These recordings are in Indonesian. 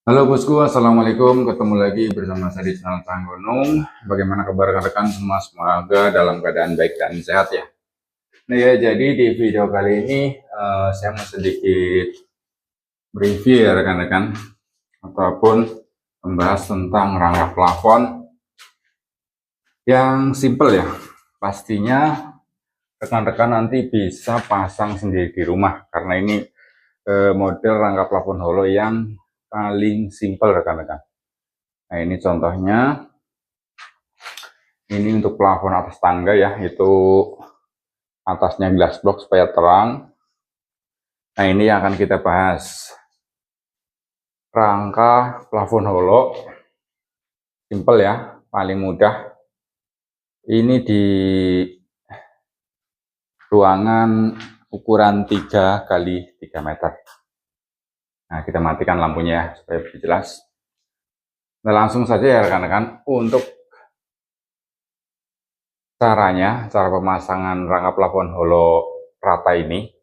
Halo bosku, assalamualaikum. Ketemu lagi bersama saya di channel Terang Gunung. Bagaimana kabar rekan-rekan semua? Semoga dalam keadaan baik dan sehat ya. Nah ya, jadi di video kali ini saya mau sedikit review ya rekan-rekan, ataupun membahas tentang rangka plafon yang simple ya. Pastinya rekan-rekan nanti bisa pasang sendiri di rumah karena ini model rangka plafon holo yang paling simple rekan-rekan. Nah ini contohnya, ini untuk plafon atas tangga ya, itu atasnya glass block supaya terang. Nah ini yang akan kita bahas, rangka plafon holo simple ya, paling mudah. Ini di ruangan ukuran 3 kali 3 meter. Nah kita matikan lampunya ya supaya lebih jelas. Nah langsung saja ya rekan-rekan, untuk cara pemasangan rangka plafon holo rata ini.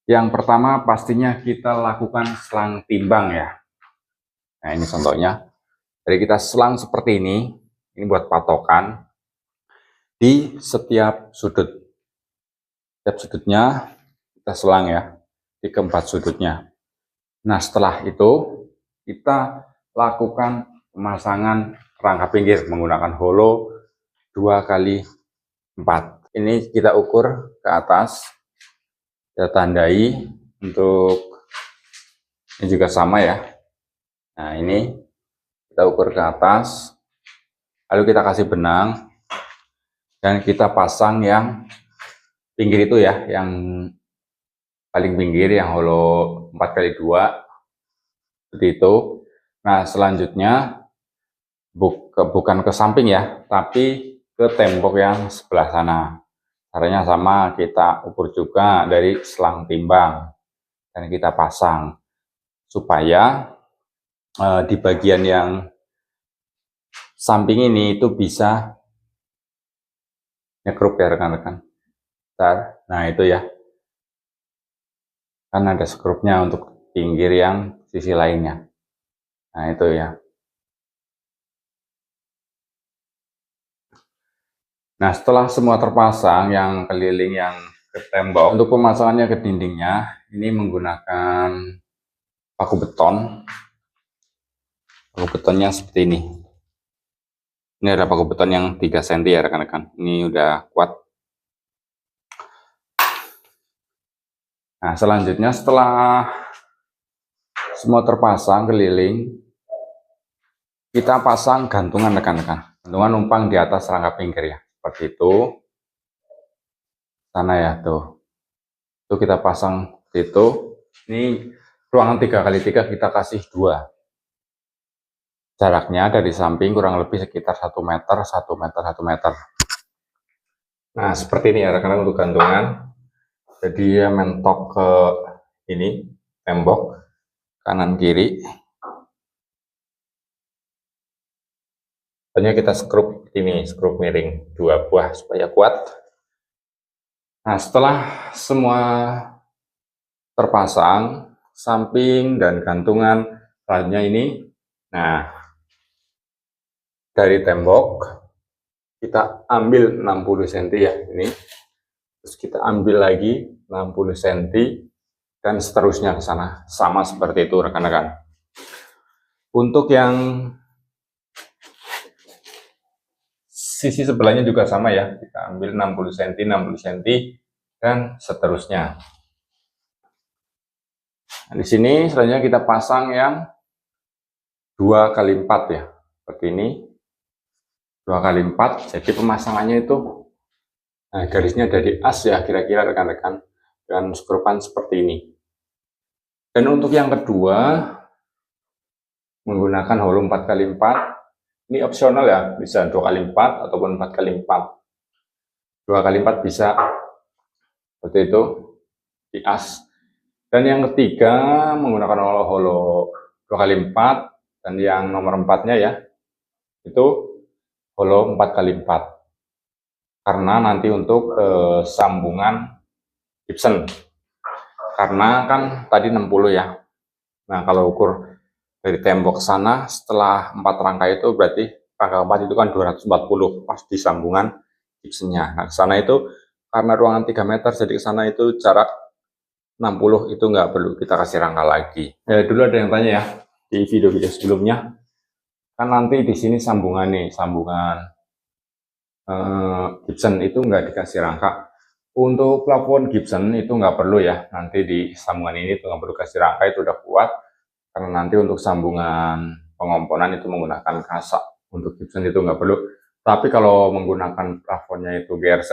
Yang pertama pastinya kita lakukan selang timbang ya. Nah ini contohnya, jadi kita selang seperti ini buat patokan di setiap sudut. Setiap sudutnya kita selang ya, di keempat sudutnya. Nah setelah itu kita lakukan pemasangan rangka pinggir menggunakan holo 2 kali 4. Ini kita ukur ke atas, kita tandai. Untuk ini juga sama ya. Nah ini kita ukur ke atas, lalu kita kasih benang dan kita pasang yang pinggir itu ya, yang paling pinggir, yang holo 4 kali 2 seperti itu. Nah selanjutnya bukan ke samping ya, tapi ke tembok yang sebelah sana. Caranya sama, kita ukur juga dari selang timbang dan kita pasang supaya di bagian yang samping ini itu bisa nyekrup ya rekan-rekan. Nah itu ya, kan ada skrupnya untuk pinggir yang sisi lainnya. Nah itu ya. Nah setelah semua terpasang, yang keliling yang ke tembok, untuk pemasangannya ke dindingnya ini menggunakan paku beton. Paku betonnya seperti ini. Ini ada paku beton yang 3 cm ya rekan-rekan. Ini udah kuat. Nah selanjutnya setelah semua terpasang keliling, kita pasang gantungan rekan-rekan. Gantungan numpang di atas rangka pinggir ya, seperti itu. Sana ya tuh. Itu kita pasang itu. Ini ruangan 3 kali 3 kita kasih 2. Jaraknya dari samping kurang lebih sekitar 1 meter, 1 meter, 1 meter. Nah seperti ini ya rekan-rekan untuk gantungan. Jadi dia mentok ke ini tembok kanan kiri. Hanya kita skrup ini, skrup miring 2 buah supaya kuat. Nah setelah semua terpasang, samping dan gantungan selanjutnya ini, nah dari tembok kita ambil 60 cm ya ini, terus kita ambil lagi 60 cm dan seterusnya ke sana, sama seperti itu rekan-rekan. Untuk yang sisi sebelahnya juga sama ya, kita ambil 60 cm 60 cm dan seterusnya. Nah, di sini selanjutnya kita pasang yang 2 kali 4 ya, seperti ini. 2 kali 4, jadi pemasangannya itu, nah garisnya dari as ya kira-kira rekan-rekan, dan skrupan seperti ini. Dan untuk yang kedua menggunakan holo 4 kali 4, ini opsional ya, bisa 2 kali 4 ataupun 4 kali 4. 2 kali 4 bisa seperti itu di as. Dan yang ketiga menggunakan holo 2 kali 4, dan yang nomor 4-nya ya itu holo 4 kali 4, karena nanti untuk sambungan gypsum, karena kan tadi 60 ya. Nah, kalau ukur dari tembok ke sana setelah 4 rangka itu berarti rangka 4 itu kan 240 pas di sambungan gipsnya. Nah, ke sana itu karena ruangan 3 meter jadi ke sana itu jarak 60 itu nggak perlu kita kasih rangka lagi. Ya dulu ada yang tanya ya di video-video sebelumnya, kan nanti di sini sambungan nih, sambungan Gibson itu nggak dikasih rangka. Untuk plafon Gibson itu nggak perlu ya, nanti di sambungan ini itu nggak perlu kasih rangka, itu udah kuat. Karena nanti untuk sambungan pengomponan itu menggunakan kasak, untuk Gibson itu nggak perlu. Tapi kalau menggunakan plafonnya itu GRC,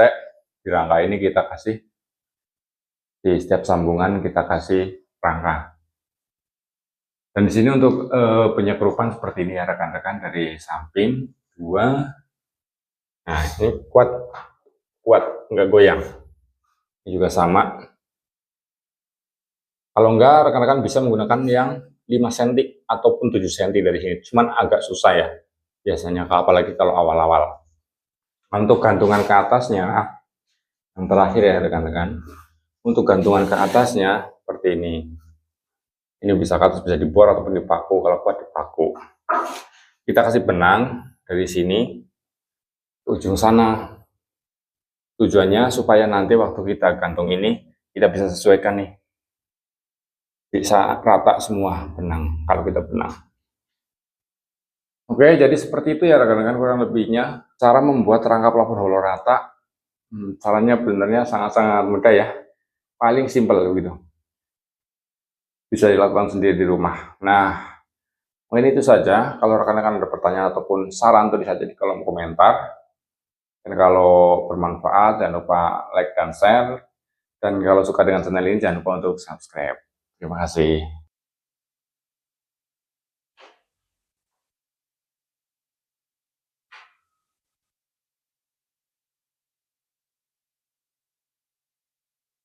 di rangka ini kita kasih, di setiap sambungan kita kasih rangka. Dan di sini untuk penyekrupan seperti ini ya rekan-rekan, dari samping 2. Nah ini kuat, nggak goyang. Ini juga sama. Kalau enggak, rekan-rekan bisa menggunakan yang 5 cm ataupun 7 cm dari sini. Cuman agak susah ya biasanya, apalagi kalau awal-awal. Untuk gantungan ke atasnya, yang terakhir ya rekan-rekan, untuk gantungan ke atasnya seperti ini. Ini bisa ke atas, bisa dibor ataupun dipaku, kalau kuat dipaku. Kita kasih benang dari sini ke ujung sana. Tujuannya supaya nanti waktu kita gantung ini, kita bisa sesuaikan nih. Bisa rata semua benang, kalau kita benang. Oke, jadi seperti itu ya rekan-rekan kurang lebihnya. Cara membuat rangka plafon hollow rata, caranya benernya sangat-sangat mudah ya. Paling simpel gitu. Bisa dilakukan sendiri di rumah. Nah, mungkin itu saja. Kalau rekan-rekan ada pertanyaan ataupun saran, tulis saja di kolom komentar. Dan kalau bermanfaat, jangan lupa like dan share. Dan kalau suka dengan channel ini, jangan lupa untuk subscribe. Terima kasih.